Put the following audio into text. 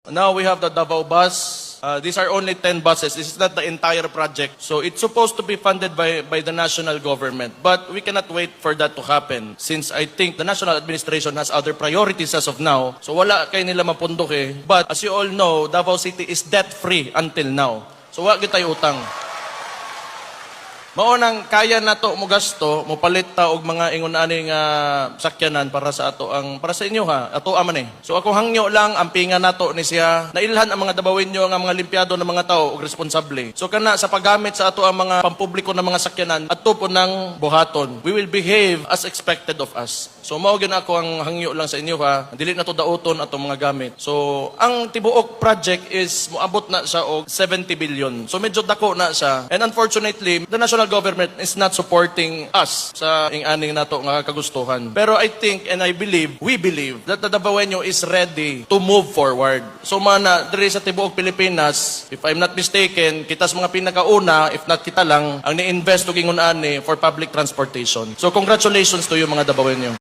Now we have the Davao bus. These are only 10 buses. This is not the entire project. So it's supposed to be funded by the national government. But we cannot wait for that to happen since I think the national administration has other priorities as of now. So wala kay nila mapundok eh. But as you all know, Davao City is debt-free until now. So wala gyud tayo utang. Maunang kaya na to mo gasto, mo palit ta og mga ingon ani nga sakyanan para sa inyo ha. Ato man eh. So ako hangyo lang ang pinga nato ni siya. Nailhan ang mga Davaoenyo nga mga limpyado ng mga tao og responsable. So kana sa paggamit sa ato ang mga pampubliko ng mga sakyanan ato po ng buhaton. We will behave as expected of us. So mao gyud ako ang hangyo lang sa inyo ha. Dili na to daoton ato mga gamit. So ang tibuok project is moabot na siya og 70 billion. So medyo dako na siya. And unfortunately, the national government is not supporting us sa ing-aning nato nga kagustuhan. Pero I think and I believe, we believe that the Davaoenyo is ready to move forward. So mana diri sa tibuok Pilipinas, if I'm not mistaken, kita sa mga pinakauna, if not kita lang, ang ni-invest og ingon ani for public transportation. So congratulations to you mga Davaoenyo.